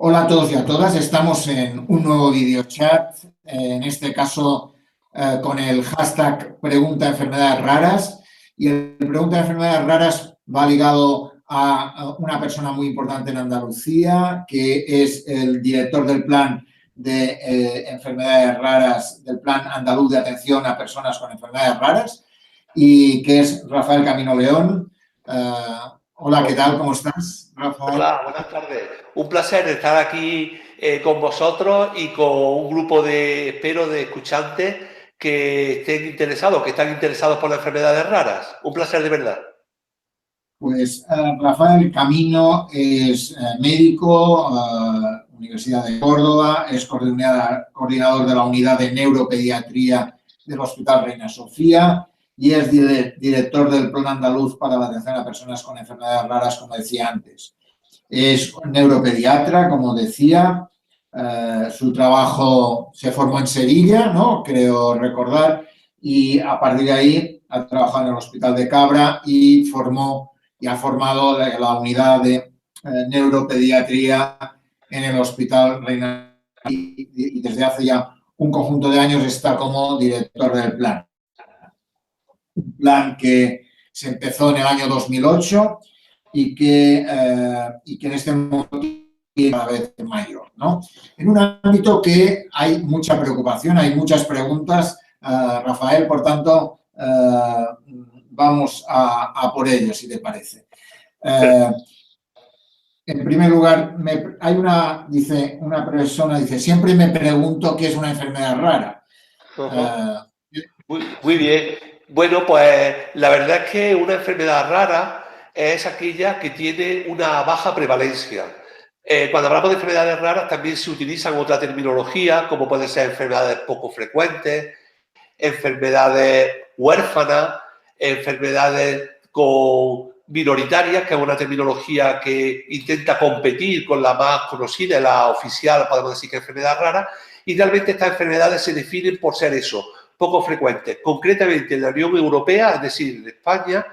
Hola a todos y a todas, estamos en un nuevo video chat, en este caso con el hashtag Pregunta Enfermedades Raras, y el Pregunta de Enfermedades Raras va ligado a una persona muy importante en Andalucía, que es el director del plan de enfermedades raras, del plan andaluz de atención a personas con enfermedades raras, y que es Rafael Camino León. Hola, ¿qué tal? ¿Cómo estás, Rafael? Hola, buenas tardes. Un placer estar aquí con vosotros y con un grupo espero, de escuchantes que estén interesados, que están interesados por las enfermedades raras. Un placer de verdad. Pues Rafael Camino es médico, Universidad de Córdoba, es coordinador de la unidad de neuropediatría del Hospital Reina Sofía y es director del Plan Andaluz para la atención a personas con enfermedades raras, como decía antes. Es neuropediatra, como decía, su trabajo se formó en Sevilla, ¿no? Creo recordar, y a partir de ahí ha trabajado en el Hospital de Cabra y ha formado la unidad de neuropediatría en el Hospital Reina y desde hace ya un conjunto de años está como director del plan. Un plan que se empezó en el año 2008 y que en este momento cada vez mayor, ¿no? En un ámbito que hay mucha preocupación, hay muchas preguntas, Rafael, por tanto, vamos a por ello, si te parece. En primer lugar, una persona dice, siempre me pregunto qué es una enfermedad rara. Muy bien. Bueno, pues la verdad es que una enfermedad rara es aquella que tiene una baja prevalencia. Cuando hablamos de enfermedades raras también se utilizan otra terminología, como pueden ser enfermedades poco frecuentes, enfermedades huérfanas, enfermedades minoritarias, que es una terminología que intenta competir con la más conocida, la oficial, podemos decir que es enfermedad rara, y realmente estas enfermedades se definen por ser eso, poco frecuentes. Concretamente en la Unión Europea, es decir, en España,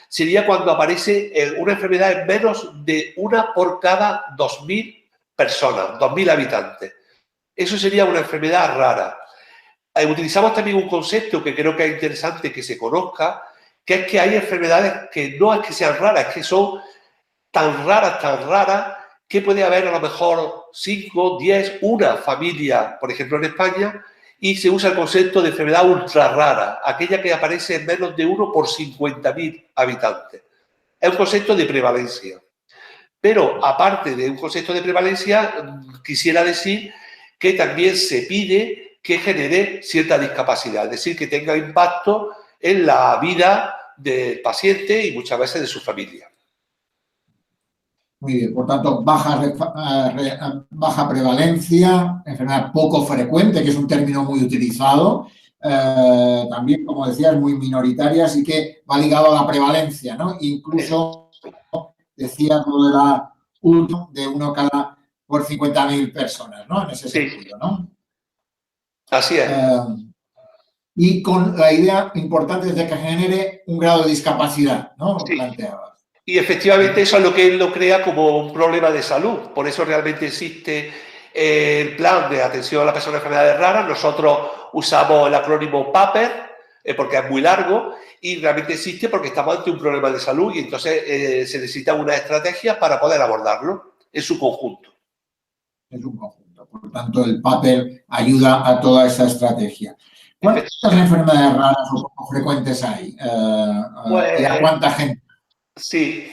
sería cuando aparece una enfermedad en menos de una por cada 2.000 personas, 2.000 habitantes. Eso sería una enfermedad rara. Utilizamos también un concepto que creo que es interesante que se conozca, que es que hay enfermedades que no es que sean raras, es que son tan raras, que puede haber a lo mejor 5, 10, una familia, por ejemplo en España, y se usa el concepto de enfermedad ultra rara, aquella que aparece en menos de 1 por 50.000 habitantes. Es un concepto de prevalencia. Pero aparte de un concepto de prevalencia, quisiera decir que también se pide que genere cierta discapacidad, es decir, que tenga impacto en la vida del paciente y muchas veces de su familia. Muy bien, por tanto, baja prevalencia, enfermedad poco frecuente, que es un término muy utilizado, también, como decías, muy minoritaria, así que va ligado a la prevalencia, ¿no? Incluso decías lo de de uno cada por 50.000 personas, ¿no? En ese sentido, ¿no? Así es. Y con la idea importante de que genere un grado de discapacidad, ¿no? Sí. Planteabas. Y efectivamente eso es lo que él lo crea como un problema de salud. Por eso realmente existe el plan de atención a las personas con enfermedades raras. Nosotros usamos el acrónimo PAPER porque es muy largo y realmente existe porque estamos ante un problema de salud y entonces se necesitan unas estrategias para poder abordarlo en su conjunto. Es un conjunto. Por tanto, el PAPER ayuda a toda esa estrategia. ¿Cuántas enfermedades raras o poco frecuentes hay? ¿Y a cuánta gente? Sí.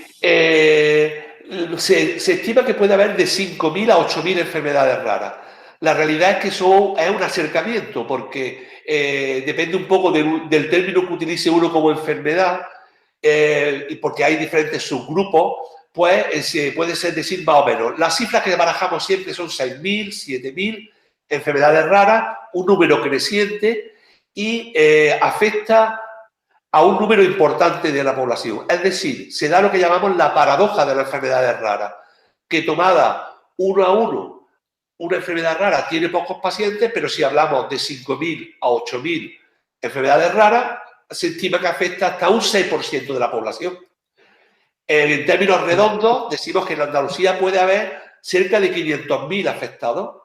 Se estima que puede haber de 5.000 a 8.000 enfermedades raras. La realidad es que eso es un acercamiento porque depende un poco del término que utilice uno como enfermedad y porque hay diferentes subgrupos, pues puede ser decir más o menos. Las cifras que barajamos siempre son 6.000, 7.000 enfermedades raras, un número creciente y afecta a un número importante de la población. Es decir, se da lo que llamamos la paradoja de las enfermedades raras, que tomada uno a uno, una enfermedad rara tiene pocos pacientes, pero si hablamos de 5.000 a 8.000 enfermedades raras, se estima que afecta hasta un 6% de la población. En términos redondos, decimos que en Andalucía puede haber cerca de 500.000 afectados,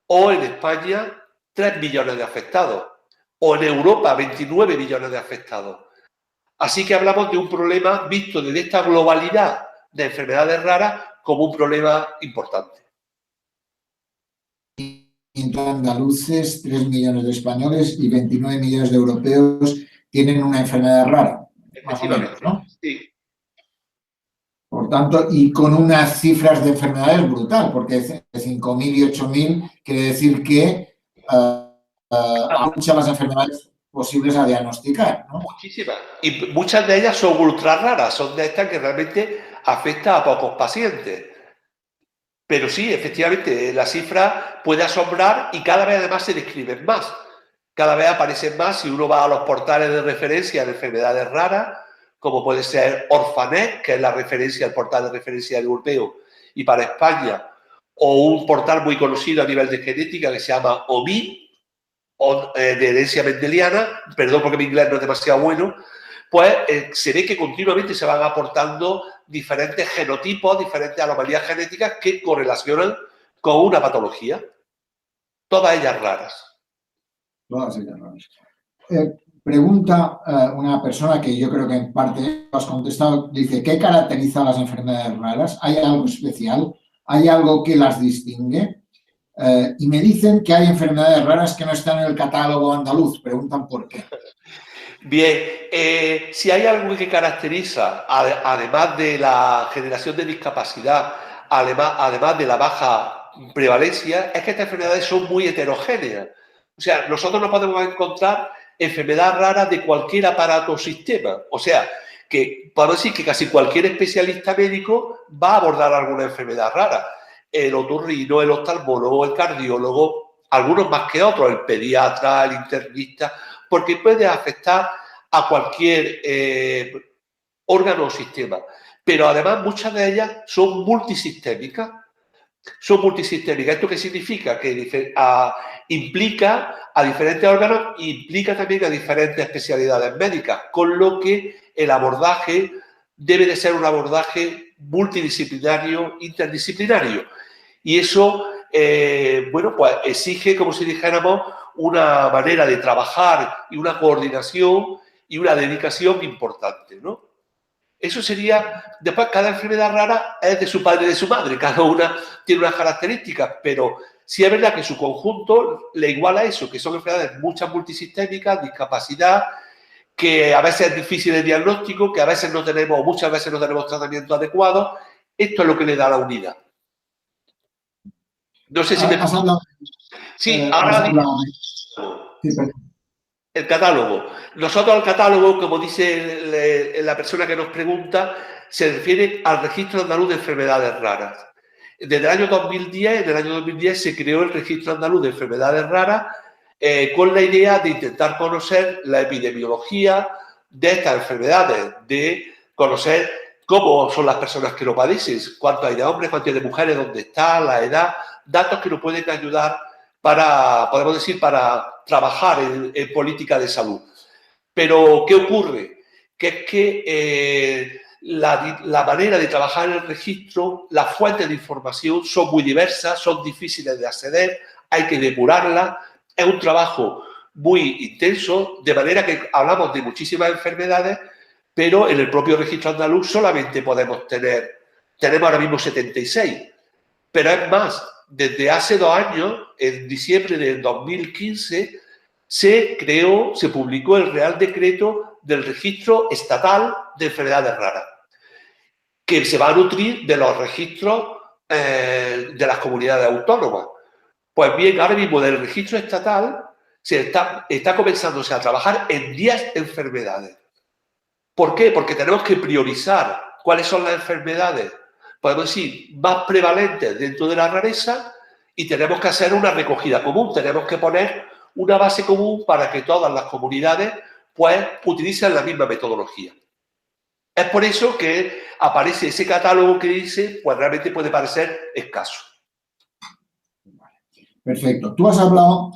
o en España 3 millones de afectados, o en Europa 29 millones de afectados. Así que hablamos de un problema visto desde esta globalidad de enfermedades raras como un problema importante. Andaluces, 3 millones de españoles y 29 millones de europeos tienen una enfermedad rara, más o menos, ¿no? Sí. Por tanto, y con unas cifras de enfermedades brutal, porque de 5.000 y 8.000 quiere decir que hay muchas las enfermedades posibles a diagnosticar, ¿no? Muchísimas. Y muchas de ellas son ultra raras, son de estas que realmente afectan a pocos pacientes. Pero sí, efectivamente, la cifra puede asombrar y cada vez además se describen más. Cada vez aparecen más si uno va a los portales de referencia de enfermedades raras, como puede ser Orphanet, que es la referencia, el portal de referencia europeo y para España, o un portal muy conocido a nivel de genética que se llama OMI, de herencia mendeliana, perdón porque mi inglés no es demasiado bueno, pues se ve que continuamente se van aportando diferentes genotipos, diferentes anomalías genéticas que correlacionan con una patología. Todas ellas raras. Todas ellas raras. Pregunta una persona que yo creo que en parte has contestado, dice, ¿qué caracteriza a las enfermedades raras? ¿Hay algo especial? ¿Hay algo que las distingue? Y me dicen que hay enfermedades raras que no están en el catálogo andaluz. Preguntan por qué. Bien, si hay algo que caracteriza, además de la generación de discapacidad, además de la baja prevalencia, es que estas enfermedades son muy heterogéneas. O sea, nosotros no podemos encontrar enfermedades raras de cualquier aparato o sistema. O sea, que podemos decir que casi cualquier especialista médico va a abordar alguna enfermedad rara. El otorrino, el oftalmólogo, el cardiólogo, algunos más que otros, el pediatra, el internista, porque puede afectar a cualquier órgano o sistema. Pero además muchas de ellas son multisistémicas. Son multisistémicas. ¿Esto qué significa? Que implica a diferentes órganos e implica también a diferentes especialidades médicas, con lo que el abordaje debe de ser un abordaje multidisciplinario, interdisciplinario. Y eso, bueno, pues exige, como si dijéramos, una manera de trabajar y una coordinación y una dedicación importante, ¿no? Eso sería, después cada enfermedad rara es de su padre y de su madre, cada una tiene unas características, pero sí es verdad que su conjunto le iguala eso, que son enfermedades muchas multisistémicas, discapacidad, que a veces es difícil de diagnóstico, que a veces no tenemos, muchas veces no tenemos tratamiento adecuado. Esto es lo que le da la unidad. No sé si me... Sí, ahora el catálogo. Nosotros al catálogo, como dice la persona que nos pregunta, se refiere al Registro Andaluz de Enfermedades Raras. Desde el año 2010, en el año 2010 se creó el Registro Andaluz de Enfermedades Raras con la idea de intentar conocer la epidemiología de estas enfermedades, de conocer cómo son las personas que lo padecen, cuánto hay de hombres, cuánto hay de mujeres, dónde está, la edad, datos que nos pueden ayudar para, podemos decir, para trabajar en política de salud. Pero, ¿qué ocurre? Que es que la manera de trabajar en el registro, las fuentes de información son muy diversas, son difíciles de acceder, hay que depurarlas, es un trabajo muy intenso, de manera que hablamos de muchísimas enfermedades, pero en el propio registro andaluz solamente tenemos ahora mismo 76, pero es más, desde hace 2 años, en diciembre del 2015, se publicó el Real Decreto del Registro Estatal de Enfermedades Raras, que se va a nutrir de los registros de las comunidades autónomas. Pues bien, ahora mismo del registro estatal se está comenzándose a trabajar en 10 enfermedades. ¿Por qué? Porque tenemos que priorizar cuáles son las enfermedades, podemos decir, más prevalentes dentro de la rareza y tenemos que hacer una recogida común, tenemos que poner una base común para que todas las comunidades pues utilicen la misma metodología. Es por eso que aparece ese catálogo que dice, pues realmente puede parecer escaso. Perfecto. Tú has hablado,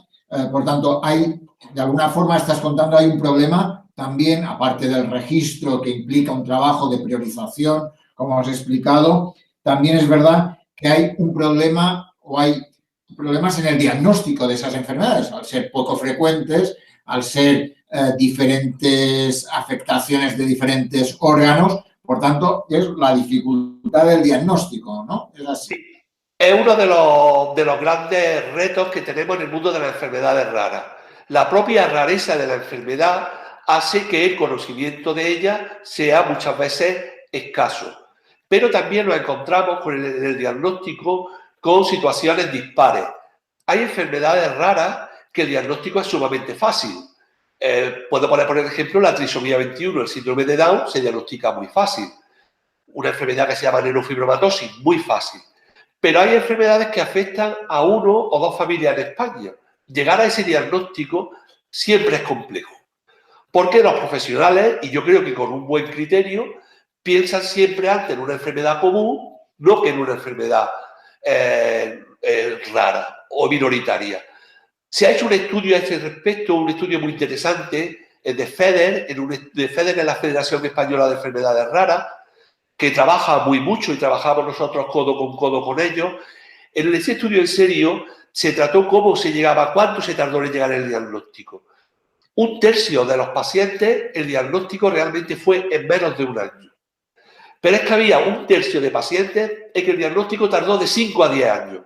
por tanto, de alguna forma estás contando, hay un problema también, aparte del registro que implica un trabajo de priorización, como has explicado, también es verdad que hay un problema o hay problemas en el diagnóstico de esas enfermedades, al ser poco frecuentes, al ser diferentes afectaciones de diferentes órganos, por tanto, es la dificultad del diagnóstico, ¿no? Es así. Es uno de los grandes retos que tenemos en el mundo de las enfermedades raras. La propia rareza de la enfermedad hace que el conocimiento de ella sea muchas veces escaso. Pero también nos encontramos con el diagnóstico con situaciones dispares. Hay enfermedades raras que el diagnóstico es sumamente fácil. Puedo poner, por ejemplo, la trisomía 21, el síndrome de Down, se diagnostica muy fácil. Una enfermedad que se llama neurofibromatosis, muy fácil. Pero hay enfermedades que afectan a uno o dos familias en España. Llegar a ese diagnóstico siempre es complejo. Porque los profesionales, y yo creo que con un buen criterio, piensan siempre antes en una enfermedad común, no que en una enfermedad rara o minoritaria. Se ha hecho un estudio a este respecto, un estudio muy interesante de FEDER, FEDER es la Federación Española de Enfermedades Raras, que trabaja muy mucho y trabajamos nosotros codo con ellos. En ese estudio en serio se trató cómo se llegaba, cuánto se tardó en llegar el diagnóstico. Un tercio de los pacientes, el diagnóstico realmente fue en menos de un año. Pero es que había un tercio de pacientes en que el diagnóstico tardó de 5 a 10 años.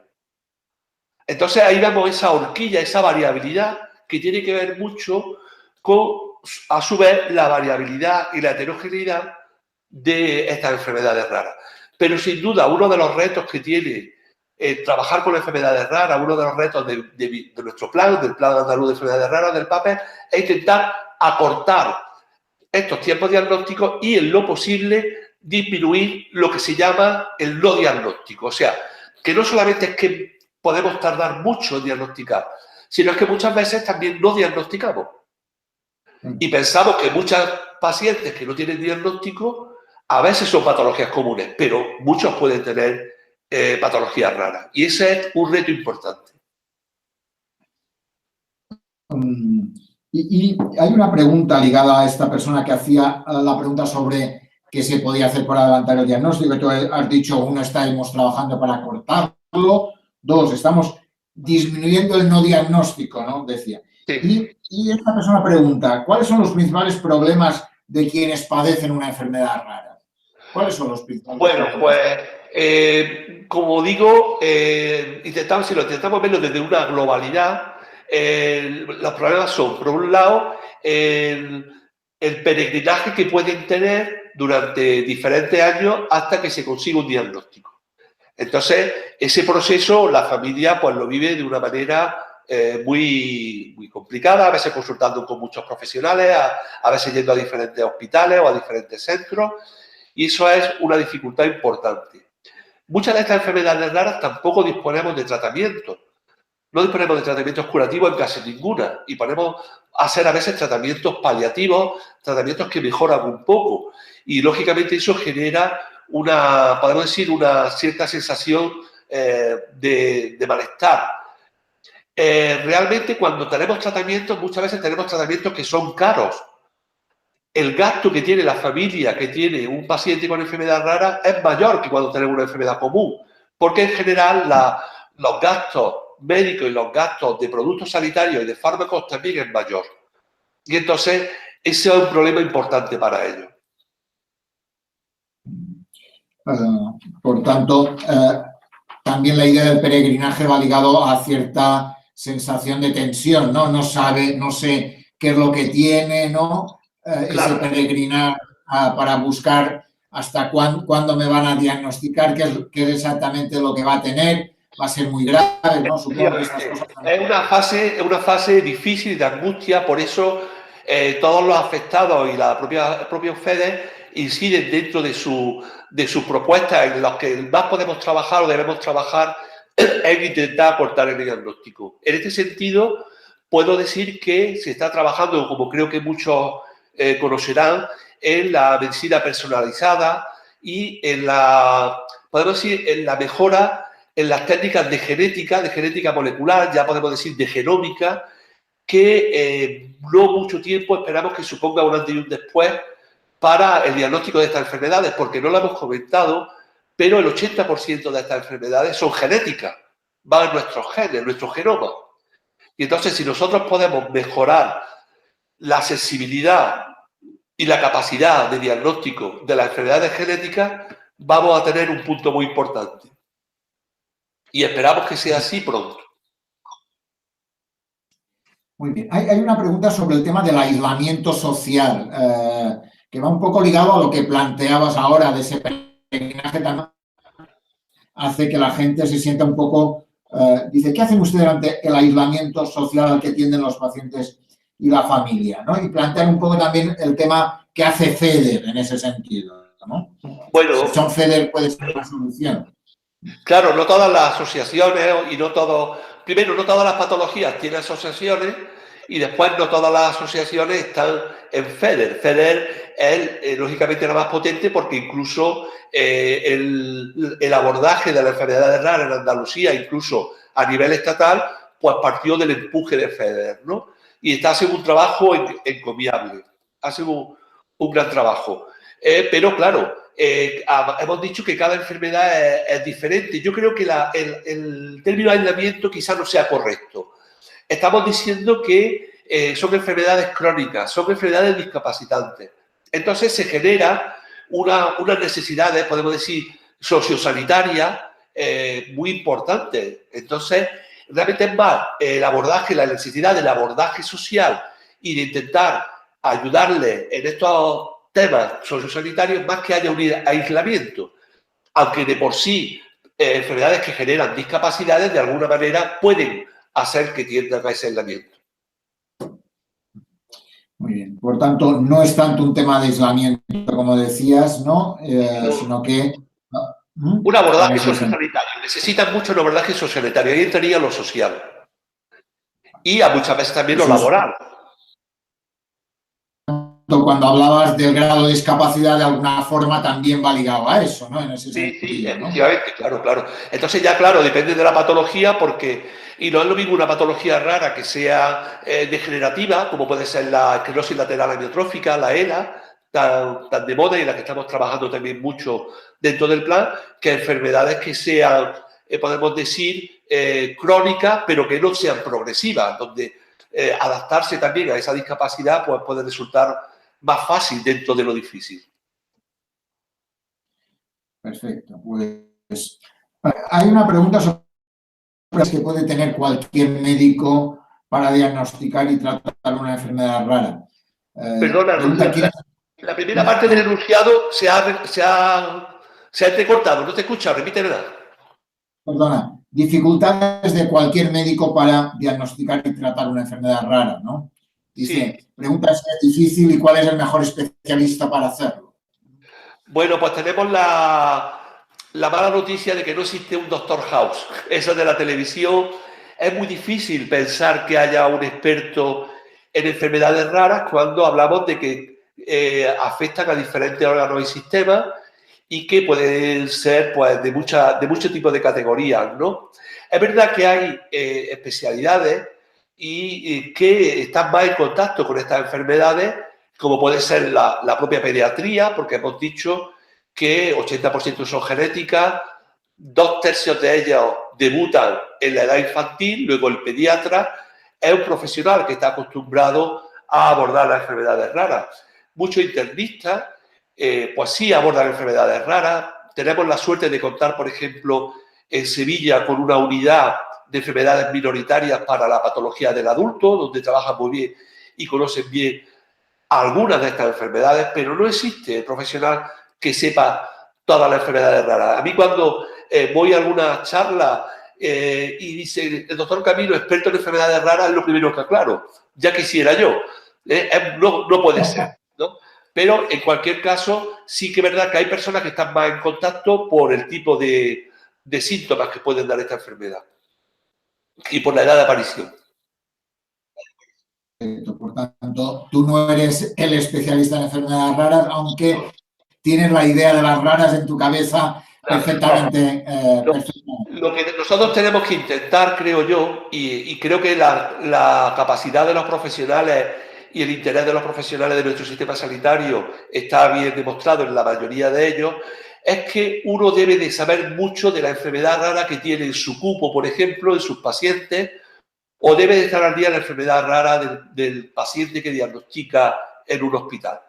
Entonces ahí vemos esa horquilla, esa variabilidad que tiene que ver mucho con, a su vez, la variabilidad y la heterogeneidad de estas enfermedades raras. Pero sin duda uno de los retos que tiene trabajar con enfermedades raras, uno de los retos de nuestro plan, del Plan Andaluz de Enfermedades Raras, del PAPE, es intentar acortar estos tiempos diagnósticos y en lo posible disminuir lo que se llama el no diagnóstico. O sea, que no solamente es que podemos tardar mucho en diagnosticar, sino es que muchas veces también no diagnosticamos. Y pensamos que muchas pacientes que no tienen diagnóstico a veces son patologías comunes, pero muchos pueden tener patologías raras. Y ese es un reto importante. Y hay una pregunta ligada a esta persona que hacía la pregunta sobre qué se podía hacer para adelantar el diagnóstico. Tú has dicho, uno, estamos trabajando para cortarlo. Dos, estamos disminuyendo el no diagnóstico, ¿no? Decía. Sí. Y esta persona pregunta, ¿cuáles son los principales problemas de quienes padecen una enfermedad rara? ¿Cuáles son los principales problemas? Bueno, pues, como digo, si lo intentamos verlo desde una globalidad, los problemas son, por un lado, el peregrinaje que pueden tener durante diferentes años hasta que se consiga un diagnóstico. Entonces, ese proceso la familia pues lo vive de una manera muy complicada, a veces consultando con muchos profesionales, a veces yendo a diferentes hospitales o a diferentes centros, y eso es una dificultad importante. Muchas de estas enfermedades raras tampoco disponemos de tratamientos. No disponemos de tratamientos curativos en casi ninguna y podemos hacer a veces tratamientos paliativos, tratamientos que mejoran un poco. Y lógicamente eso genera podemos decir, una cierta sensación de malestar. Realmente cuando tenemos tratamientos, muchas veces tenemos tratamientos que son caros. El gasto que tiene la familia que tiene un paciente con enfermedad rara es mayor que cuando tenemos una enfermedad común, porque en general los gastos médicos y los gastos de productos sanitarios y de fármacos también es mayor. Y entonces ese es un problema importante para ellos. Por tanto, también la idea del peregrinaje va ligado a cierta sensación de tensión, ¿no? No sé qué es lo que tiene, ¿no? Claro. Ese peregrinar para buscar hasta cuándo me van a diagnosticar, qué es exactamente lo que va a tener, va a ser muy grave, ¿no? Supongo que estas cosas también. Es una fase difícil de angustia, por eso todos los afectados y la propia FEDER inciden dentro de sus propuestas en las que más podemos trabajar o debemos trabajar en intentar acortar el diagnóstico. En este sentido, puedo decir que se está trabajando, como creo que muchos conocerán, en la medicina personalizada y podemos decir, en la mejora en las técnicas de genética molecular, ya podemos decir de genómica, que no mucho tiempo esperamos que suponga un antes y un después para el diagnóstico de estas enfermedades, porque no lo hemos comentado, pero el 80% de estas enfermedades son genéticas, van en nuestros genes, en nuestro genoma. Y entonces, si nosotros podemos mejorar la sensibilidad y la capacidad de diagnóstico de las enfermedades genéticas, vamos a tener un punto muy importante. Y esperamos que sea así pronto. Muy bien. Hay una pregunta sobre el tema del aislamiento social, que va un poco ligado a lo que planteabas ahora de ese peregrinaje tan hace que la gente se sienta un poco... dice, ¿qué hacen ustedes ante el aislamiento social al que tienden los pacientes y la familia? ¿No? Y plantear un poco también el tema que hace FEDER en ese sentido, ¿no? Bueno, si son FEDER puede ser una solución. Claro, no todas las asociaciones y no todo... Primero, no todas las patologías tienen asociaciones y después no todas las asociaciones están en FEDER. FEDER es, lógicamente, la más potente porque incluso el abordaje de las enfermedades raras en Andalucía, incluso a nivel estatal, pues partió del empuje de FEDER, ¿no? Y está haciendo un trabajo encomiable, hace un gran trabajo. Pero, claro, hemos dicho que cada enfermedad es diferente. Yo creo que el término aislamiento quizás no sea correcto. Estamos diciendo que son enfermedades crónicas, son enfermedades discapacitantes. Entonces se genera unas necesidades, podemos decir, sociosanitarias muy importantes. Entonces, realmente es más el abordaje, la necesidad del abordaje social y de intentar ayudarle en estos temas sociosanitarios más que haya un aislamiento. Aunque de por sí enfermedades que generan discapacidades de alguna manera pueden hacer que tiendan a ese aislamiento. Muy bien. Por tanto, no es tanto un tema de aislamiento, como decías, ¿no? Sino que... Un abordaje sociosanitario. Necesitan mucho un abordaje sociosanitario. Ahí entraría lo social. Y a muchas veces también lo laboral. Cuando hablabas del grado de discapacidad, de alguna forma también va ligado a eso, ¿no? En ese sentido, sí, efectivamente, ¿no? Claro. Entonces ya, claro, depende de la patología porque, y no es lo mismo una patología rara que sea degenerativa, como puede ser la esclerosis lateral amiotrófica, la ELA, tan de moda y en la que estamos trabajando también mucho dentro del plan, que enfermedades que sean, podemos decir, crónicas, pero que no sean progresivas, donde adaptarse también a esa discapacidad pues, puede resultar más fácil dentro de lo difícil. Perfecto. Pues hay una pregunta sobre que puede tener cualquier médico para diagnosticar y tratar una enfermedad rara. Perdona, la primera parte del enunciado se ha entrecortado. No te escucha, repítemela. Perdona, dificultades de cualquier médico para diagnosticar y tratar una enfermedad rara, ¿no? Dice, sí. Pregunta si es difícil y cuál es el mejor especialista para hacerlo. Bueno, pues tenemos la mala noticia de que no existe un Dr. House. Eso de la televisión. Es muy difícil pensar que haya un experto en enfermedades raras cuando hablamos de que afectan a diferentes órganos y sistemas y que pueden ser pues, de muchos tipos de categorías, ¿no? Es verdad que hay especialidades y que están más en contacto con estas enfermedades, como puede ser la propia pediatría, porque hemos dicho que 80% son genéticas, 2/3 de ellas debutan en la edad infantil, luego el pediatra es un profesional que está acostumbrado a abordar las enfermedades raras. Muchos internistas pues sí abordan enfermedades raras. Tenemos la suerte de contar, por ejemplo, en Sevilla con una unidad de enfermedades minoritarias para la patología del adulto, donde trabajan muy bien y conocen bien algunas de estas enfermedades, pero no existe profesional que sepa todas las enfermedades raras. A mí cuando voy a alguna charla y dice el doctor Camilo, experto en enfermedades raras, es lo primero que aclaro. Ya quisiera yo. No puede ser, ¿no? Pero en cualquier caso, sí que es verdad que hay personas que están más en contacto por el tipo de síntomas que pueden dar esta enfermedad y por la edad de aparición. Por tanto, tú no eres el especialista en enfermedades raras, aunque tienes la idea de las raras en tu cabeza perfectamente. Lo que nosotros tenemos que intentar, creo yo, y creo que la capacidad de los profesionales y el interés de los profesionales de nuestro sistema sanitario está bien demostrado en la mayoría de ellos, es que uno debe de saber mucho de la enfermedad rara que tiene en su cupo, por ejemplo, en sus pacientes, o debe de estar al día de la enfermedad rara del paciente que diagnostica en un hospital.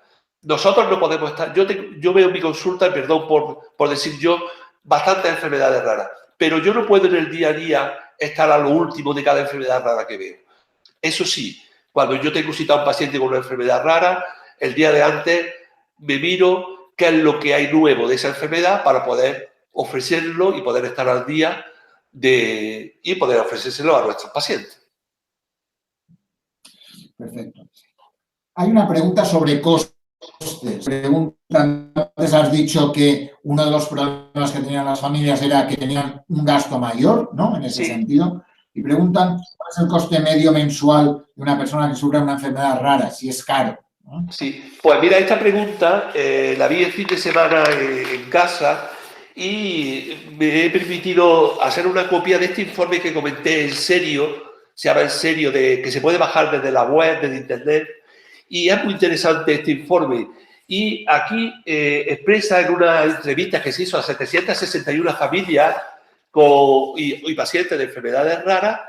Nosotros no podemos estar... Yo veo en mi consulta, perdón por decir yo, bastantes enfermedades raras, pero yo no puedo en el día a día estar a lo último de cada enfermedad rara que veo. Eso sí, cuando yo tengo citado a un paciente con una enfermedad rara, el día de antes me miro qué es lo que hay nuevo de esa enfermedad para poder ofrecerlo y poder estar al día y poder ofrecérselo a nuestros pacientes. Perfecto. Hay una pregunta sobre costes. Antes has dicho que uno de los problemas que tenían las familias era que tenían un gasto mayor, ¿no? En ese sentido. Y preguntan cuál es el coste medio mensual de una persona que sufre una enfermedad rara, si es caro, ¿no? Sí, pues mira, esta pregunta la vi el fin de semana en casa y me he permitido hacer una copia de este informe que comenté en serio, se llama En Serio, que se puede bajar desde la web, desde internet, y es muy interesante este informe. Y aquí expresa en una entrevista que se hizo a 761 familias y pacientes de enfermedades raras,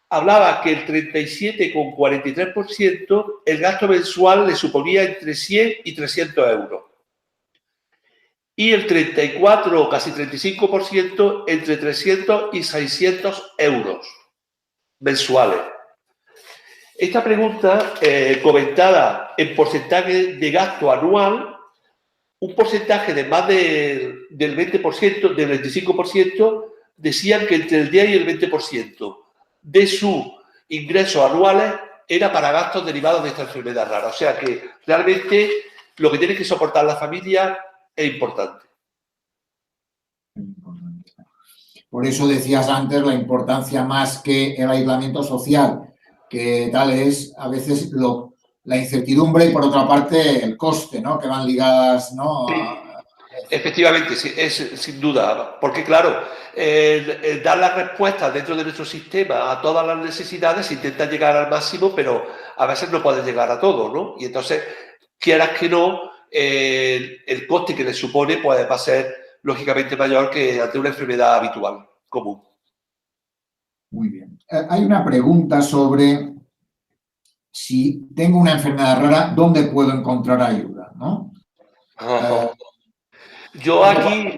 hablaba que el 37,43% el gasto mensual le suponía entre 100 y 300 euros. Y el 34, casi 35%, entre 300 y 600 euros mensuales. Esta pregunta, comentada en porcentaje de gasto anual, un porcentaje de más del 20%, del 25%, decían que entre el 10 y el 20% de sus ingresos anuales era para gastos derivados de esta enfermedad rara. O sea que realmente lo que tiene que soportar la familia es importante. Por eso decías antes la importancia más que el aislamiento social, que tal es a veces la incertidumbre y por otra parte el coste, ¿no? Que van ligadas, ¿no? Sí. Efectivamente, sí, es sin duda, porque claro, el dar las respuestas dentro de nuestro sistema a todas las necesidades intenta llegar al máximo, pero a veces no puede llegar a todo, ¿no? Y entonces, quieras que no, el coste que le supone pues, va a ser lógicamente mayor que ante una enfermedad habitual, común. Muy bien. Hay una pregunta sobre si tengo una enfermedad rara, ¿dónde puedo encontrar ayuda? ¿No? Yo aquí,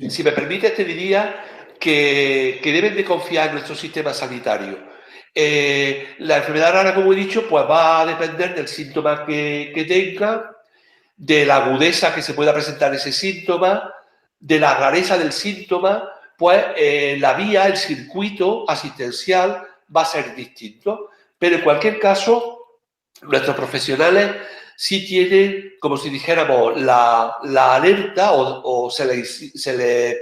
si me permites, te diría que deben de confiar en nuestro sistema sanitario. La enfermedad rara, como he dicho, pues va a depender del síntoma que tenga, de la agudeza que se pueda presentar ese síntoma, de la rareza del síntoma, pues la vía, el circuito asistencial va a ser distinto. Pero en cualquier caso, nuestros profesionales sí tienen, como si dijéramos, la alerta o se le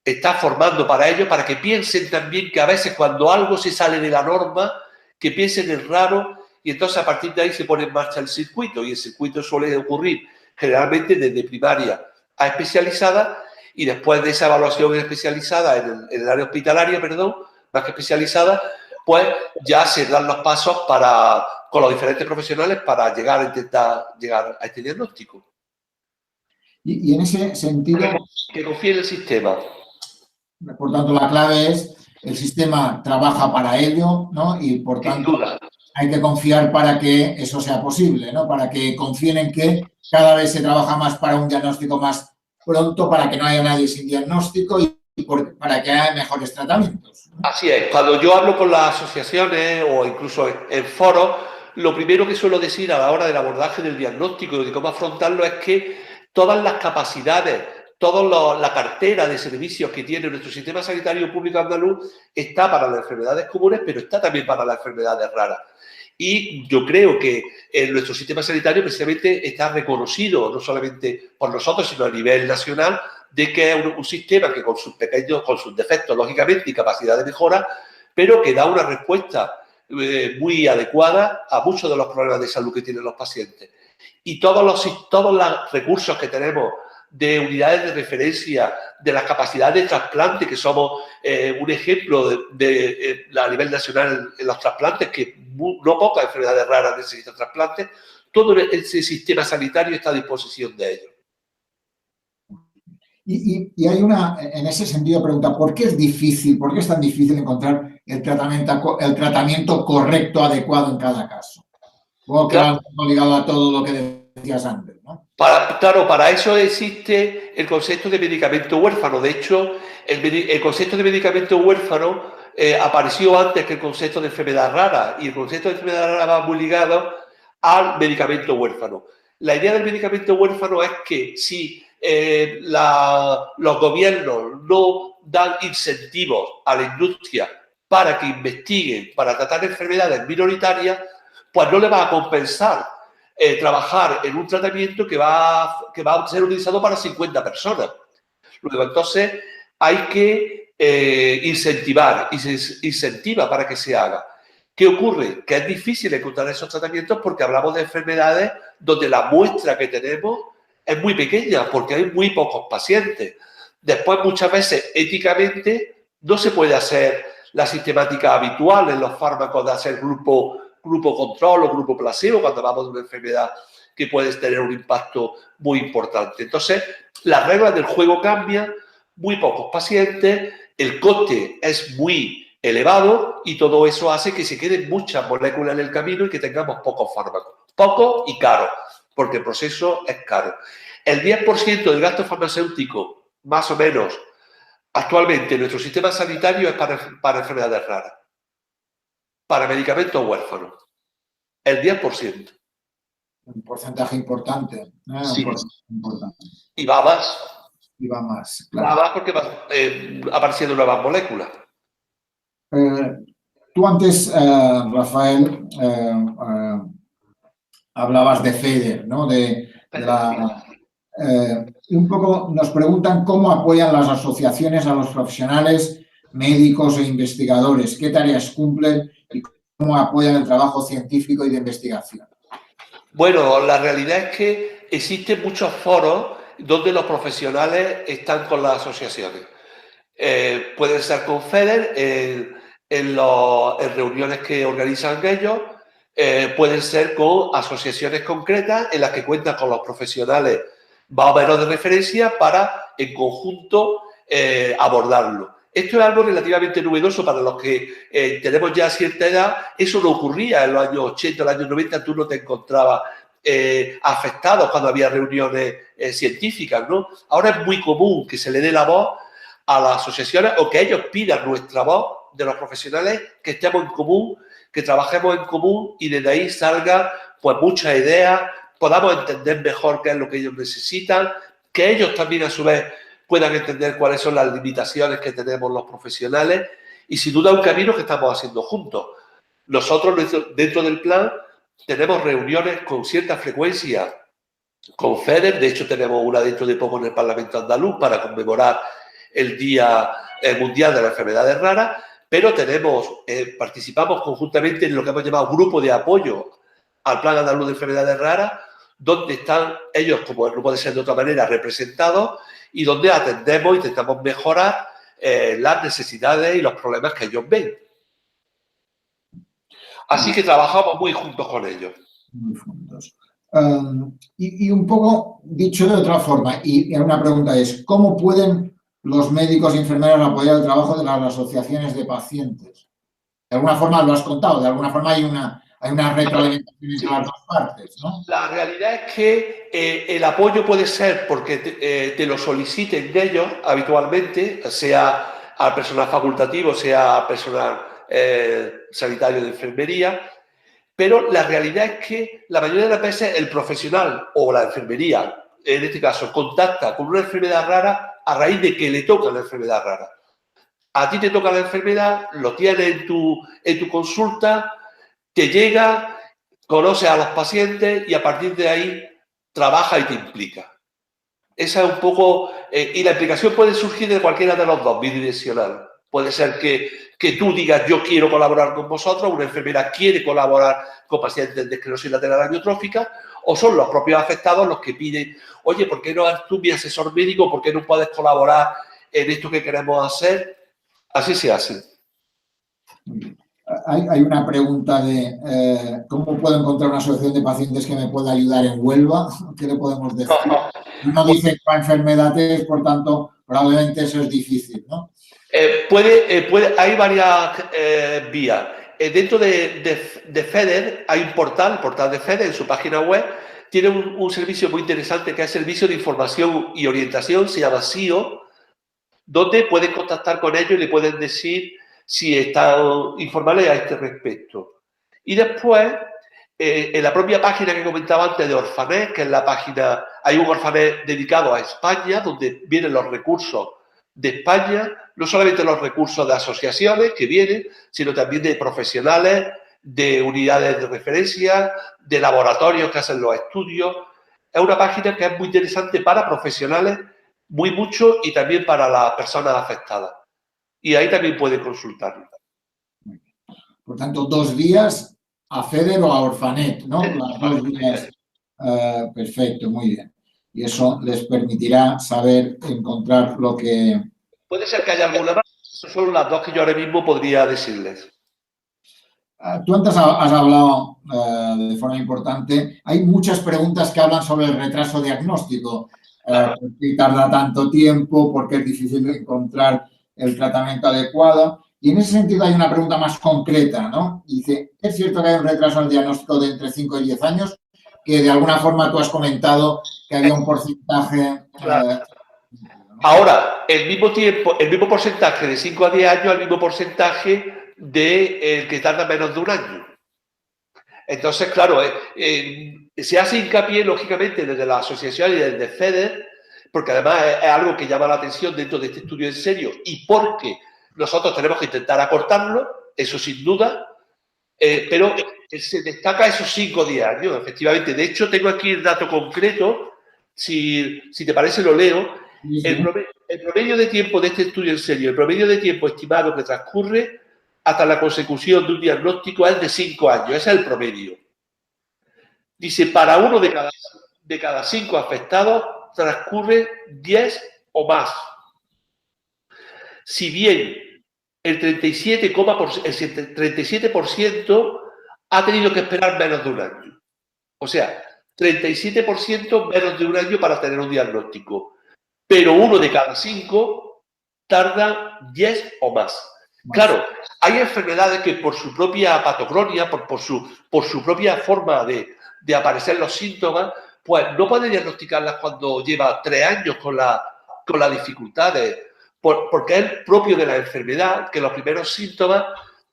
está formando para ello, para que piensen también que a veces cuando algo se sale de la norma, que piensen en raro y entonces a partir de ahí se pone en marcha el circuito y el circuito suele ocurrir generalmente desde primaria a especializada y después de esa evaluación especializada en el área hospitalaria, perdón, más que especializada, pues ya se dan los pasos con los diferentes profesionales para intentar llegar a este diagnóstico. Y en ese sentido... Que confíe en el sistema. Por tanto, la clave es el sistema trabaja para ello, ¿no? Y por tanto hay que confiar para que eso sea posible, ¿no? Para que confíen en que cada vez se trabaja más para un diagnóstico más pronto, para que no haya nadie sin diagnóstico y para que haya mejores tratamientos, ¿no? Así es. Cuando yo hablo con las asociaciones o incluso en foros, lo primero que suelo decir a la hora del abordaje del diagnóstico y de cómo afrontarlo es que todas las capacidades, toda la cartera de servicios que tiene nuestro sistema sanitario público andaluz está para las enfermedades comunes, pero está también para las enfermedades raras. Y yo creo que nuestro sistema sanitario precisamente está reconocido, no solamente por nosotros, sino a nivel nacional, de que es un sistema que con sus defectos, lógicamente, y capacidad de mejora, pero que da una respuesta muy adecuada a muchos de los problemas de salud que tienen los pacientes. Y todos los recursos que tenemos de unidades de referencia, de las capacidades de trasplante, que somos un ejemplo a nivel nacional en los trasplantes, que no pocas enfermedades raras necesitan trasplantes, todo ese sistema sanitario está a disposición de ellos. Y hay en ese sentido, pregunta, ¿por qué es tan difícil encontrar el tratamiento correcto, adecuado en cada caso? Supongo que va ligado a todo lo que decías antes, ¿no? Claro, para eso existe el concepto de medicamento huérfano. De hecho, el concepto de medicamento huérfano apareció antes que el concepto de enfermedad rara, y el concepto de enfermedad rara va muy ligado al medicamento huérfano. La idea del medicamento huérfano es que si los gobiernos no dan incentivos a la industria para que investiguen, para tratar enfermedades minoritarias, pues no le va a compensar trabajar en un tratamiento que va a ser utilizado para 50 personas. Luego, entonces, hay que incentivar, y se incentiva para que se haga. ¿Qué ocurre? Que es difícil encontrar esos tratamientos porque hablamos de enfermedades donde la muestra que tenemos es muy pequeña, porque hay muy pocos pacientes. Después, muchas veces, éticamente, no se puede hacer la sistemática habitual en los fármacos de hacer grupo control o grupo placebo cuando hablamos de una enfermedad que puede tener un impacto muy importante. Entonces, las reglas del juego cambian, muy pocos pacientes, el coste es muy elevado y todo eso hace que se queden muchas moléculas en el camino y que tengamos pocos fármacos. Poco y caro, porque el proceso es caro. El 10% del gasto farmacéutico, más o menos, actualmente en nuestro sistema sanitario es para enfermedades raras. Para medicamentos huérfanos. El 10%. Un porcentaje importante. Sí. Un porcentaje importante. Y va más. Y va más, claro. Va más porque van apareciendo nuevas moléculas. Tú antes, Rafael, hablabas de FEDER, ¿no? Un poco nos preguntan cómo apoyan las asociaciones a los profesionales médicos e investigadores, qué tareas cumplen y cómo apoyan el trabajo científico y de investigación. Bueno, la realidad es que existen muchos foros donde los profesionales están con las asociaciones. Pueden ser con FEDER en reuniones que organizan ellos, pueden ser con asociaciones concretas en las que cuentan con los profesionales más o menos de referencia para, en conjunto, abordarlo. Esto es algo relativamente novedoso para los que tenemos ya cierta edad. Eso no ocurría en los años 80, en los años 90, tú no te encontrabas afectados cuando había reuniones científicas, ¿no? Ahora es muy común que se le dé la voz a las asociaciones o que ellos pidan nuestra voz de los profesionales, que estemos en común, que trabajemos en común y desde ahí salgan pues muchas ideas, podamos entender mejor qué es lo que ellos necesitan, que ellos también a su vez puedan entender cuáles son las limitaciones que tenemos los profesionales y sin duda un camino que estamos haciendo juntos. Nosotros dentro del plan tenemos reuniones con cierta frecuencia con FEDER, de hecho tenemos una dentro de poco en el Parlamento andaluz para conmemorar el Día Mundial de las Enfermedades Raras, pero participamos conjuntamente en lo que hemos llamado grupo de apoyo al Plan Andaluz de Enfermedades Raras, donde están ellos, como no puede ser de otra manera, representados y donde atendemos, intentamos mejorar las necesidades y los problemas que ellos ven. Así que trabajamos muy juntos con ellos. Muy juntos. Y un poco dicho de otra forma, y una pregunta es, ¿cómo pueden los médicos y enfermeras apoyar el trabajo de las asociaciones de pacientes? De alguna forma lo has contado, de alguna forma hay una retroalimentación entre las dos partes, ¿no? La realidad es que el apoyo puede ser porque te lo soliciten de ellos habitualmente, sea al personal facultativo, sea al personal sanitario de enfermería, pero la realidad es que la mayoría de las veces el profesional o la enfermería, en este caso, contacta con una enfermedad rara a raíz de que le toca la enfermedad rara. A ti te toca la enfermedad, lo tienes en tu consulta, te llega, conoces a los pacientes y a partir de ahí trabaja y te implica. Esa es un poco... y la implicación puede surgir de cualquiera de los dos, bidireccional. Puede ser que tú digas, yo quiero colaborar con vosotros, una enfermera quiere colaborar con pacientes de esclerosis lateral amiotrófica, o son los propios afectados los que piden, oye, ¿por qué no eres tú mi asesor médico? ¿Por qué no puedes colaborar en esto que queremos hacer? Así se hace. Hay una pregunta de ¿cómo puedo encontrar una asociación de pacientes que me pueda ayudar en Huelva? ¿Qué le podemos decir? No dice qué enfermedad es, por tanto, probablemente eso es difícil, ¿no? Hay varias vías. Dentro de FEDER hay un portal, el portal de FEDER en su página web, tiene un servicio muy interesante que es el Servicio de Información y Orientación, se llama SIO, donde pueden contactar con ellos y le pueden decir si están informales a este respecto. Y después, en la propia página que comentaba antes de Orfanet, que es la página, hay un Orfanet dedicado a España, donde vienen los recursos de España, no solamente los recursos de asociaciones que vienen, sino también de profesionales, de unidades de referencia, de laboratorios que hacen los estudios. Es una página que es muy interesante para profesionales, muy mucho, y también para las personas afectadas. Y ahí también pueden consultarlo. Por tanto, 2 vías, a FEDER o a Orfanet, ¿no? Las 2 vías. Perfecto, muy bien. Y eso les permitirá saber encontrar lo que... Puede ser que haya alguna más. Esas son las 2 que yo ahora mismo podría decirles. Tú antes has hablado de forma importante. Hay muchas preguntas que hablan sobre el retraso diagnóstico. ¿Por qué tarda tanto tiempo? ¿Por qué es difícil encontrar el tratamiento adecuado? Y en ese sentido hay una pregunta más concreta, ¿no? Dice, ¿es cierto que hay un retraso en el diagnóstico de entre 5 y 10 años? Que de alguna forma tú has comentado que había un porcentaje... Ahora, el mismo porcentaje de 5 a 10 años, el mismo porcentaje de el que tarda menos de un año. Entonces, claro, se hace hincapié, lógicamente, desde la asociación y desde FEDER, porque además es algo que llama la atención dentro de este estudio en serio y porque nosotros tenemos que intentar acortarlo, eso sin duda, pero se destaca esos 5 o 10 años, efectivamente. De hecho, tengo aquí el dato concreto, si te parece lo leo. El promedio de tiempo de este estudio en serio, el promedio de tiempo estimado que transcurre hasta la consecución de un diagnóstico es de 5 años, ese es el promedio. Dice, para uno de cada 5 afectados transcurre 10 o más. Si bien el 37% ha tenido que esperar menos de un año. O sea, 37% menos de un año para tener un diagnóstico. Pero uno de cada 5 tarda 10 o más. Claro, hay enfermedades que por su propia patocronia, por su propia forma de aparecer los síntomas, pues no puede diagnosticarlas cuando lleva 3 años con las dificultades, porque es propio de la enfermedad que los primeros síntomas,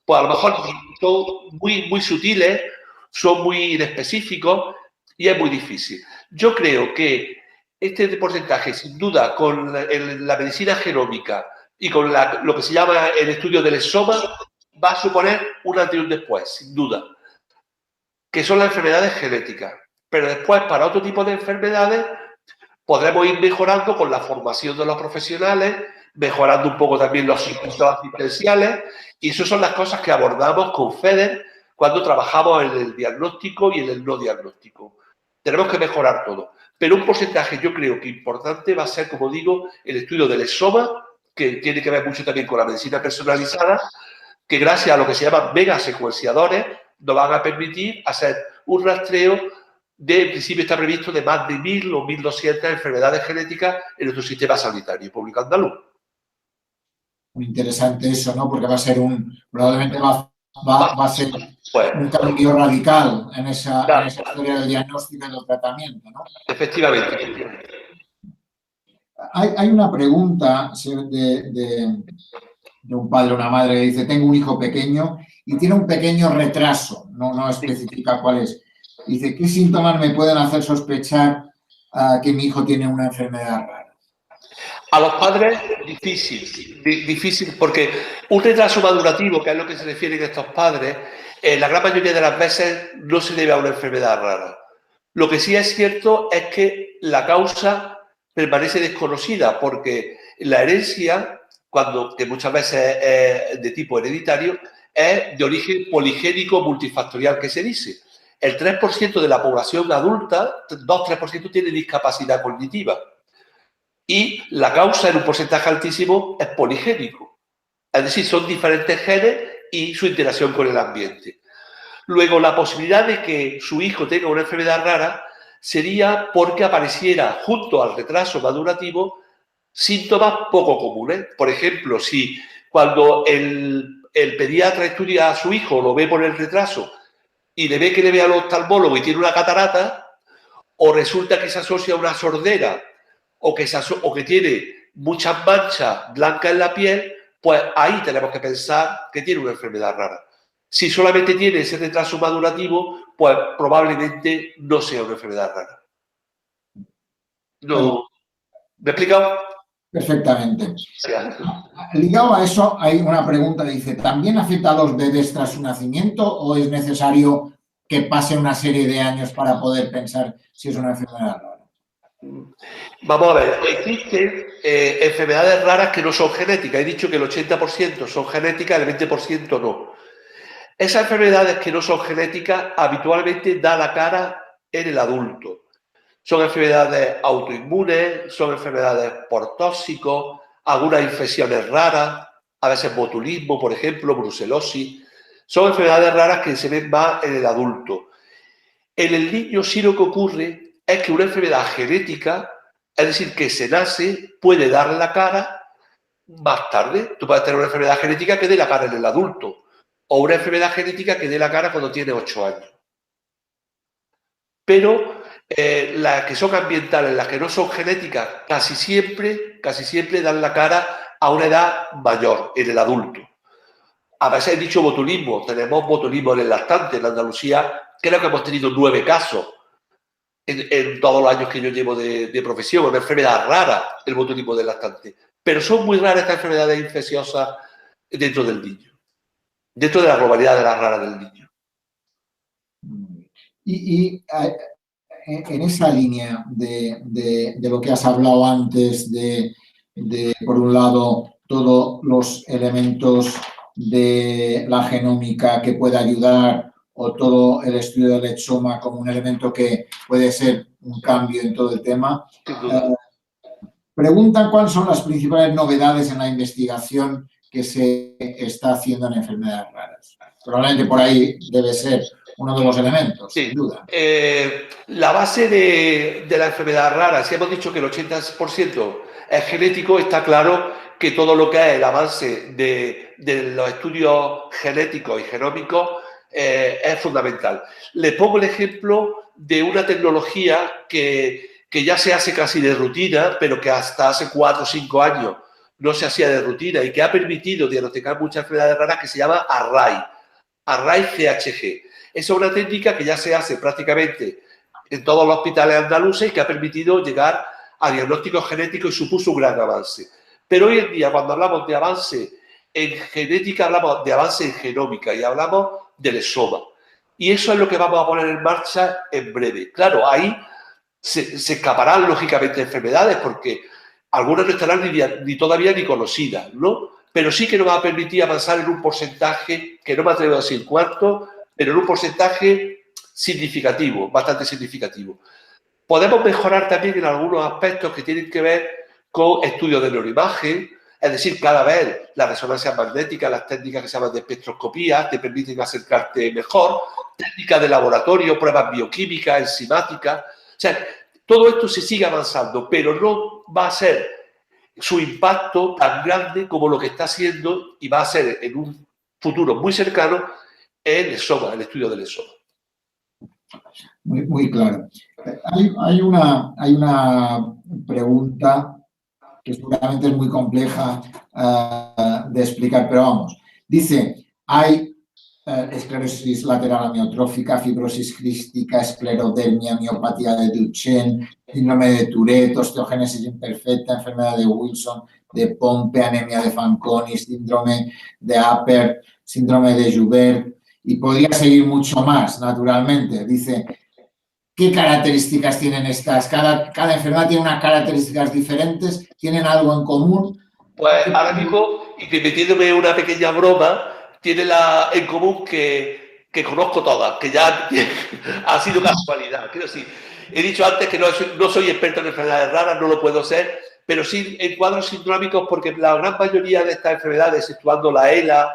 pues a lo mejor son muy, muy sutiles, son muy inespecíficos y es muy difícil. Yo creo que este porcentaje, sin duda, con la medicina genómica y con lo que se llama el estudio del exoma, va a suponer un antes y un después, sin duda, que son las enfermedades genéticas. Pero después, para otro tipo de enfermedades, podremos ir mejorando con la formación de los profesionales, mejorando un poco también los circuitos asistenciales, y esas son las cosas que abordamos con FEDER cuando trabajamos en el diagnóstico y en el no diagnóstico. Tenemos que mejorar todo. Pero un porcentaje yo creo que importante va a ser, como digo, el estudio del exoma, que tiene que ver mucho también con la medicina personalizada, que gracias a lo que se llaman megasecuenciadores nos van a permitir hacer un rastreo en principio está previsto de más de 1.000 o 1.200 enfermedades genéticas en nuestro sistema sanitario público andaluz. Muy interesante eso, ¿no? Porque probablemente va a ser un cambio radical en esa historia del diagnóstico y del tratamiento, ¿no? Efectivamente. Hay una pregunta de un padre o una madre que dice, tengo un hijo pequeño y tiene un pequeño retraso, no especifica cuál es. Dice, ¿qué síntomas me pueden hacer sospechar que mi hijo tiene una enfermedad rara? A los padres, difícil, porque un retraso madurativo, que es lo que se refieren estos padres, la gran mayoría de las veces no se debe a una enfermedad rara. Lo que sí es cierto es que la causa permanece desconocida, porque la herencia, que muchas veces es de tipo hereditario, es de origen poligénico multifactorial, que se dice. El 3% de la población adulta, 2-3% tiene discapacidad cognitiva. Y la causa en un porcentaje altísimo es poligénico. Es decir, son diferentes genes y su interacción con el ambiente. Luego, la posibilidad de que su hijo tenga una enfermedad rara sería porque apareciera junto al retraso madurativo síntomas poco comunes. Por ejemplo, si cuando el pediatra estudia a su hijo, lo ve por el retraso y le ve que le ve al oftalmólogo y tiene una catarata, o resulta que se asocia a una sordera o que tiene muchas manchas blancas en la piel, pues ahí tenemos que pensar que tiene una enfermedad rara. Si solamente tiene ese retraso madurativo, pues probablemente no sea una enfermedad rara. No, ¿me he explicado? Perfectamente. Sí. Ligado a eso, hay una pregunta, dice, ¿también afecta a los bebés tras su nacimiento o es necesario que pase una serie de años para poder pensar si es una enfermedad rara? Vamos a ver, existen enfermedades raras que no son genéticas. He dicho que el 80% son genéticas, el 20% no. Esas enfermedades que no son genéticas habitualmente dan la cara en el adulto. Son enfermedades autoinmunes, son enfermedades por tóxicos, algunas infecciones raras, a veces botulismo, por ejemplo, brucelosis. Son enfermedades raras que se ven más en el adulto. En el niño sí lo que ocurre es que una enfermedad genética, es decir, que se nace, puede dar la cara más tarde. Tú puedes tener una enfermedad genética que dé la cara en el adulto o una enfermedad genética que dé la cara cuando tiene 8 años. Pero las que son ambientales, las que no son genéticas, casi siempre dan la cara a una edad mayor, en el adulto. A veces he dicho botulismo, tenemos botulismo en el lactante. En Andalucía creo que hemos tenido 9 casos en todos los años que yo llevo de profesión, una enfermedad rara, el botulismo del lactante. Pero son muy raras estas enfermedades infecciosas dentro del niño, dentro de la globalidad de las raras del niño. Y en esa línea de lo que has hablado antes, de por un lado, todos los elementos de la genómica que puede ayudar o todo el estudio del exoma como un elemento que puede ser un cambio en todo el tema. Preguntan cuáles son las principales novedades en la investigación que se está haciendo en enfermedades raras. Probablemente por ahí debe ser uno de los elementos, sí, sin duda. La base de la enfermedad rara, si hemos dicho que el 80% es genético, está claro que todo lo que es el avance de los estudios genéticos y genómicos es fundamental. Les pongo el ejemplo de una tecnología que ya se hace casi de rutina, pero que hasta hace 4 o 5 años no se hacía de rutina y que ha permitido diagnosticar muchas enfermedades raras, que se llama Array-CHG. Esa es una técnica que ya se hace prácticamente en todos los hospitales andaluces y que ha permitido llegar a diagnósticos genéticos y supuso un gran avance. Pero hoy en día, cuando hablamos de avance en genética, hablamos de avance en genómica y hablamos del exoma. Y eso es lo que vamos a poner en marcha en breve. Claro, ahí se escaparán lógicamente enfermedades porque algunas no estarán ni todavía ni conocidas, ¿no? Pero sí que nos va a permitir avanzar en un porcentaje, que no me atrevo a decir cuánto, pero en un porcentaje significativo, bastante significativo. Podemos mejorar también en algunos aspectos que tienen que ver con estudios de neuroimagen, es decir, cada vez las resonancias magnéticas, las técnicas que se llaman de espectroscopía, te permiten acercarte mejor, técnicas de laboratorio, pruebas bioquímicas, enzimáticas. O sea, todo esto se sigue avanzando, pero no va a ser su impacto tan grande como lo que está haciendo y va a ser en un futuro muy cercano el exoma, el estudio del exoma. Muy claro. Hay una pregunta que seguramente es muy compleja de explicar, pero vamos. Dice, hay esclerosis lateral amiotrófica, fibrosis cística, esclerodermia, miopatía de Duchenne, síndrome de Tourette, osteogénesis imperfecta, enfermedad de Wilson, de Pompe, anemia de Fanconi, síndrome de Apert, síndrome de Joubert, y podría seguir mucho más, naturalmente. Dice, ¿qué características tienen estas? Cada enfermedad tiene unas características diferentes, ¿tienen algo en común? Pues ahora mismo, y permitiéndome una pequeña broma, tiene en común que conozco todas, que ya ha sido casualidad. Quiero decir, he dicho antes que no soy experto en enfermedades raras, no lo puedo ser, pero sí en cuadros sindrómicos, porque la gran mayoría de estas enfermedades, exceptuando la ELA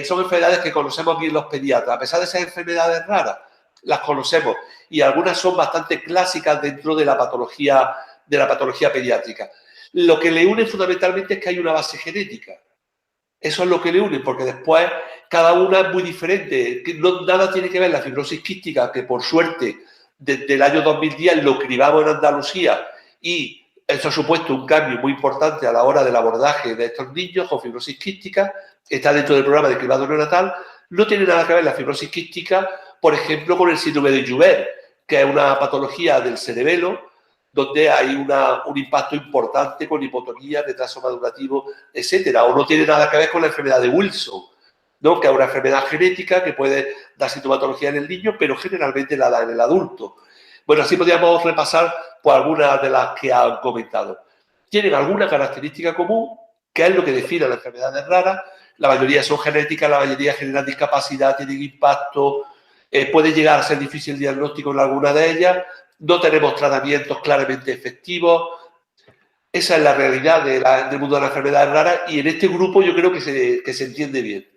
son enfermedades que conocemos bien los pediatras. A pesar de ser enfermedades raras, las conocemos y algunas son bastante clásicas dentro de la patología pediátrica. Lo que le une fundamentalmente es que hay una base genética. Eso es lo que le une, porque después cada una es muy diferente. Nada tiene que ver la fibrosis quística, que por suerte desde el año 2010 lo cribamos en Andalucía y eso ha supuesto un cambio muy importante a la hora del abordaje de estos niños con fibrosis quística. Está dentro del programa de cribado neonatal. No tiene nada que ver la fibrosis quística, por ejemplo, con el síndrome de Joubert, que es una patología del cerebelo, donde hay un impacto importante con hipotonía, retraso madurativo, etcétera. O no tiene nada que ver con la enfermedad de Wilson, ¿no? Que es una enfermedad genética que puede dar sintomatología en el niño, pero generalmente la da en el adulto. Bueno, así podríamos repasar por algunas de las que han comentado. Tienen alguna característica común, que es lo que define a las enfermedades raras. La mayoría son genéticas, la mayoría generan discapacidad, tienen impacto, puede llegar a ser difícil el diagnóstico en alguna de ellas. No tenemos tratamientos claramente efectivos. Esa es la realidad del mundo de las enfermedades raras y en este grupo yo creo que se entiende bien.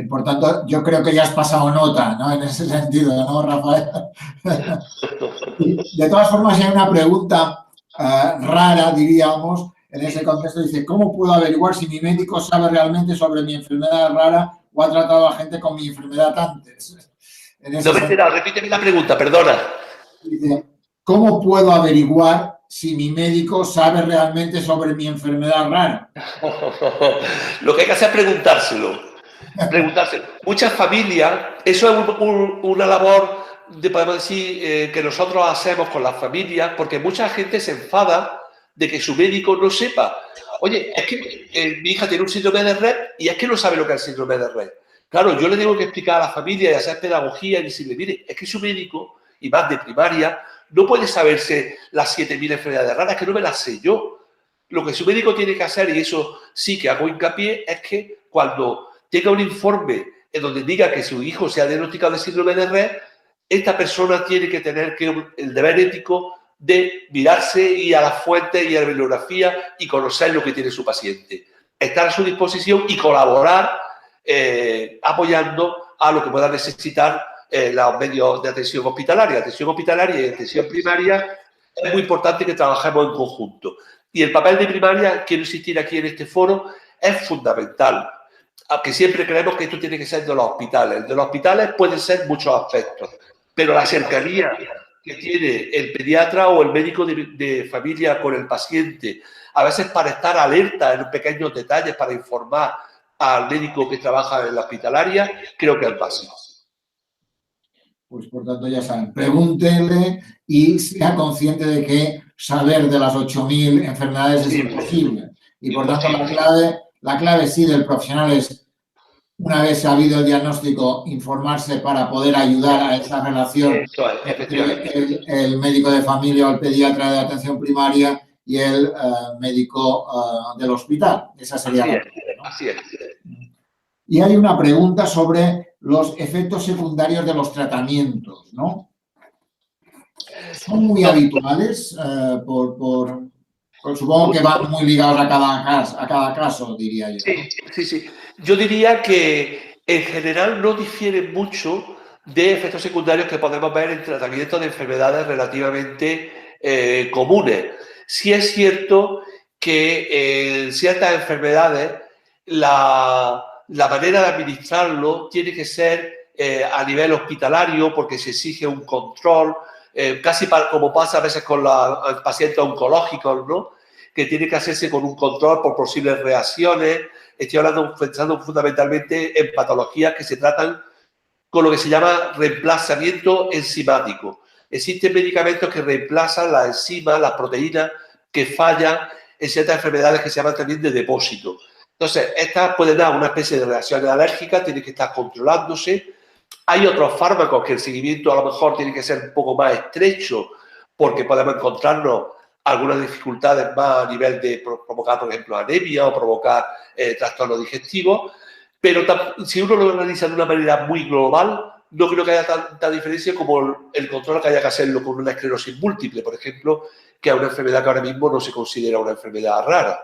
Por tanto, yo creo que ya has pasado nota, ¿no? En ese sentido, ¿no, Rafael? De todas formas, hay una pregunta rara, diríamos, en ese contexto. Dice, ¿cómo puedo averiguar si mi médico sabe realmente sobre mi enfermedad rara o ha tratado a gente con mi enfermedad antes? No me he enterado, repíteme la pregunta, perdona. Dice, ¿cómo puedo averiguar si mi médico sabe realmente sobre mi enfermedad rara? Lo que hay que hacer es preguntárselo. Muchas familias, eso es una labor, podemos decir, que nosotros hacemos con las familias, porque mucha gente se enfada de que su médico no sepa. Oye, es que mi hija tiene un síndrome de Rett y es que no sabe lo que es el síndrome de Rett. Claro, yo le tengo que explicar a la familia y hacer pedagogía y decirle, mire, es que su médico, y más de primaria, no puede saberse las 7.000 enfermedades raras, que no me las sé yo. Lo que su médico tiene que hacer, y eso sí que hago hincapié, es que cuando tenga un informe en donde diga que su hijo se ha diagnosticado de síndrome de Rett, esta persona tiene que tener el deber ético de mirarse y a las fuentes y a la bibliografía y conocer lo que tiene su paciente. Estar a su disposición y colaborar apoyando a lo que pueda necesitar los medios de atención hospitalaria. Atención hospitalaria y atención primaria es muy importante que trabajemos en conjunto. Y el papel de primaria, quiero insistir aquí en este foro, es fundamental. Aunque siempre creemos que esto tiene que ser de los hospitales. El de los hospitales pueden ser muchos aspectos, pero la cercanía que tiene el pediatra o el médico de familia con el paciente, a veces para estar alerta en pequeños detalles, para informar al médico que trabaja en la hospitalaria, creo que es básico. Pues por tanto ya saben, pregúntenle y sea consciente de que saber de las 8.000 enfermedades es imposible. Y por tanto la clave sí del profesional es, una vez habido el diagnóstico, informarse para poder ayudar a esa relación entre el médico de familia o el pediatra de atención primaria y el médico del hospital. Esa sería la clave, ¿no? Así es. Y hay una pregunta sobre los efectos secundarios de los tratamientos, ¿no? ¿Son muy habituales? Supongo que van muy ligados a cada caso, diría yo, ¿no? Sí. Yo diría que en general no difieren mucho de efectos secundarios que podemos ver en tratamientos de enfermedades relativamente comunes. Sí es cierto que en ciertas enfermedades la manera de administrarlo tiene que ser a nivel hospitalario porque se exige un control, casi como pasa a veces con los pacientes oncológicos, ¿no? Que tiene que hacerse con un control por posibles reacciones. Estoy pensando fundamentalmente en patologías que se tratan con lo que se llama reemplazamiento enzimático. Existen medicamentos que reemplazan las enzimas, las proteínas que fallan en ciertas enfermedades que se llaman también de depósito. Entonces, estas pueden dar una especie de reacciones alérgicas, tienen que estar controlándose. Hay otros fármacos que el seguimiento a lo mejor tiene que ser un poco más estrecho porque podemos encontrarnos algunas dificultades más a nivel de provocar, por ejemplo, anemia o provocar trastornos digestivos, pero si uno lo analiza de una manera muy global, no creo que haya tanta diferencia como el control que haya que hacerlo con una esclerosis múltiple, por ejemplo, que es una enfermedad que ahora mismo no se considera una enfermedad rara.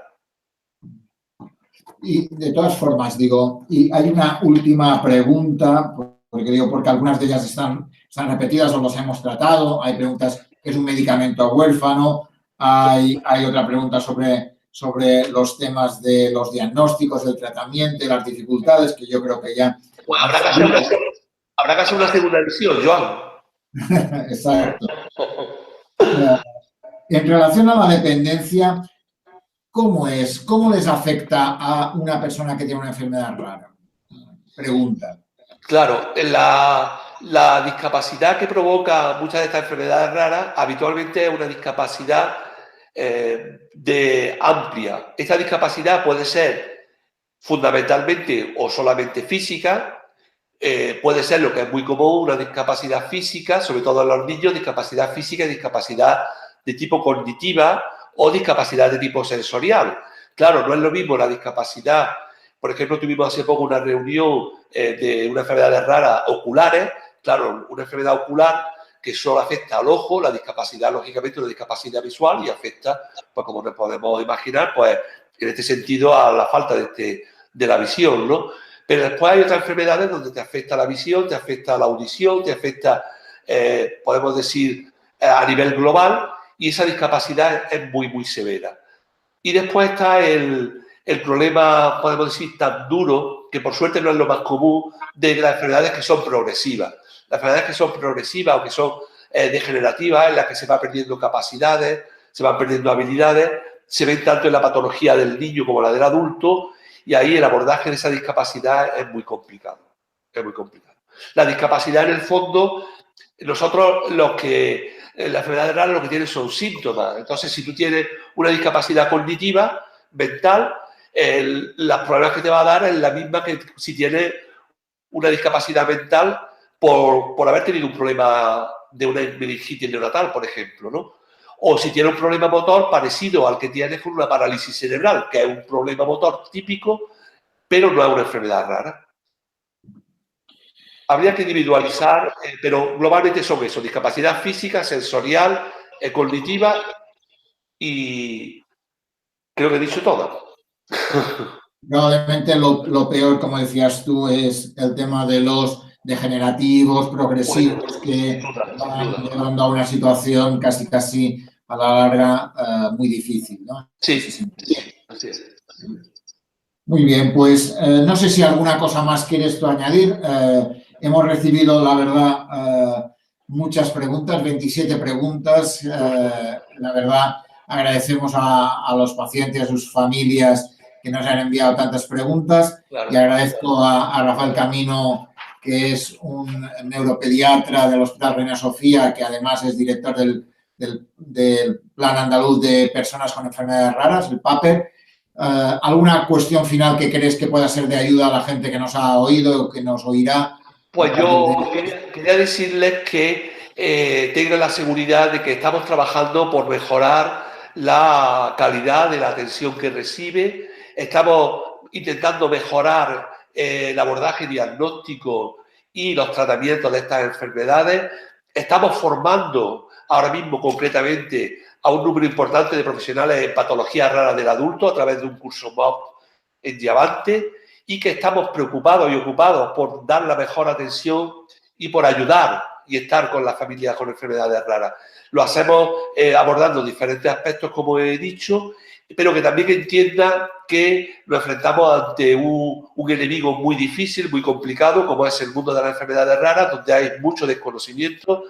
Y de todas formas, digo, y hay una última pregunta, porque algunas de ellas están repetidas o las hemos tratado. Hay preguntas, ¿qué es un medicamento huérfano? Hay otra pregunta sobre los temas de los diagnósticos, del tratamiento, las dificultades, que yo creo que ya... Pues habrá que hacer una segunda edición, Joan. Exacto. En relación a la dependencia, ¿cómo es? ¿Cómo les afecta a una persona que tiene una enfermedad rara? Pregunta. Claro, la discapacidad que provoca muchas de estas enfermedades raras habitualmente es una discapacidad amplia. Esta discapacidad puede ser fundamentalmente o solamente física, puede ser lo que es muy común, una discapacidad física, sobre todo en los niños, discapacidad física y discapacidad de tipo cognitiva o discapacidad de tipo sensorial. Claro, no es lo mismo la discapacidad. Por ejemplo, tuvimos hace poco una reunión de unas enfermedades raras oculares. Claro, una enfermedad ocular que solo afecta al ojo, la discapacidad, lógicamente, una discapacidad visual y afecta, pues como nos podemos imaginar, pues en este sentido a la falta de la visión, ¿no? Pero después hay otras enfermedades donde te afecta la visión, te afecta la audición, te afecta, podemos decir, a nivel global, y esa discapacidad es muy, muy severa. Y después está el problema, podemos decir, tan duro, que por suerte no es lo más común, de las enfermedades que son progresivas. Las enfermedades que son progresivas o que son degenerativas, en las que se van perdiendo capacidades, se van perdiendo habilidades, se ven tanto en la patología del niño como la del adulto, y ahí el abordaje de esa discapacidad es muy complicado. Es muy complicado. La discapacidad, en el fondo, nosotros la enfermedad rara lo que tienen son síntomas. Entonces, si tú tienes una discapacidad cognitiva, mental, los problemas que te va a dar es la misma que si tienes una discapacidad mental por haber tenido un problema de una meningitis neonatal, por ejemplo, ¿no? O si tienes un problema motor parecido al que tienes con una parálisis cerebral, que es un problema motor típico, pero no es una enfermedad rara. Habría que individualizar, pero globalmente son eso, discapacidad física, sensorial, cognitiva y creo que he dicho todo. Probablemente lo peor, como decías tú, es el tema de los degenerativos, progresivos, que van llevando a una situación casi a la larga muy difícil, ¿no? Sí, así es. Muy bien, pues no sé si alguna cosa más quieres tú añadir. Hemos recibido, la verdad, muchas preguntas, 27 preguntas. La verdad, agradecemos a los pacientes, a sus familias que nos han enviado tantas preguntas. Claro. Y agradezco a Rafael Camino, que es un neuropediatra del Hospital Reina Sofía, que además es director del Plan Andaluz de Personas con Enfermedades Raras, el PAPER. ¿Alguna cuestión final que crees que pueda ser de ayuda a la gente que nos ha oído o que nos oirá? Pues yo quería decirles que tengan la seguridad de que estamos trabajando por mejorar la calidad de la atención que recibe. Estamos intentando mejorar el abordaje diagnóstico y los tratamientos de estas enfermedades. Estamos formando ahora mismo concretamente a un número importante de profesionales en patologías raras del adulto a través de un curso MOOC en Diamante, y que estamos preocupados y ocupados por dar la mejor atención y por ayudar y estar con las familias con enfermedades raras. Lo hacemos abordando diferentes aspectos, como he dicho, pero que también entiendan que nos enfrentamos ante un enemigo muy difícil, muy complicado, como es el mundo de las enfermedades raras, donde hay mucho desconocimiento,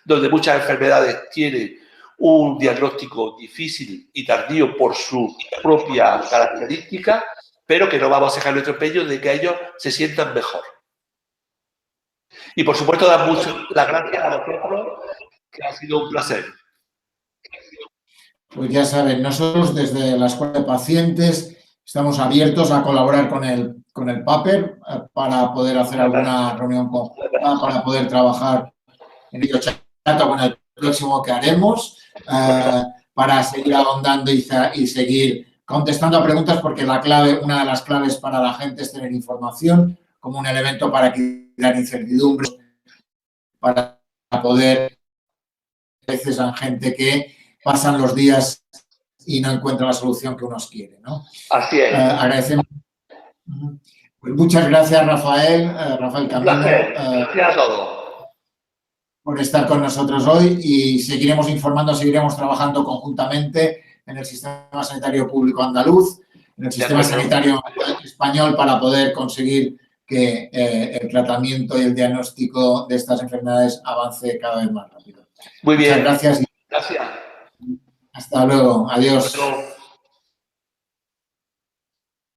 donde muchas enfermedades tienen un diagnóstico difícil y tardío por su propia característica, pero que no vamos a dejar nuestro empeño de que ellos se sientan mejor. Y, por supuesto, dar las gracias a vosotros, que ha sido un placer. Pues ya saben, nosotros desde la Escuela de Pacientes estamos abiertos a colaborar con el PAPER para poder hacer alguna reunión conjunta, para poder trabajar en ello con el próximo que haremos, para seguir ahondando y seguir contestando a preguntas, porque una de las claves para la gente es tener información como un elemento para quitar incertidumbres, para poder, a veces, a gente que pasan los días y no encuentra la solución que uno quiere, ¿no? Así es. Agradecemos. Pues muchas gracias, Rafael Camino. Gracias a todos. Por estar con nosotros hoy y seguiremos informando, seguiremos trabajando conjuntamente en el sistema sanitario público andaluz, en el sistema sanitario español para poder conseguir que el tratamiento y el diagnóstico de estas enfermedades avance cada vez más rápido. Muy bien. Muchas gracias. Gracias. Hasta luego. Adiós. Hasta luego.